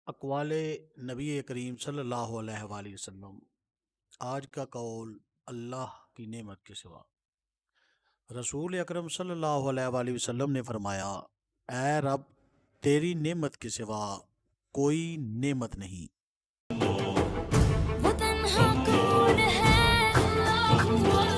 अक़वाले नबी करीम सल्लल्लाहु अलैहि वसल्लम। आज का कौल अल्लाह की नेमत के सिवा। रसूल अकरम सल्लल्लाहु अलैहि वसल्लम ने फरमाया, ऐ रब, तेरी नेमत के सिवा कोई नेमत नहीं। वो तन्हा कौन है, अल्लाह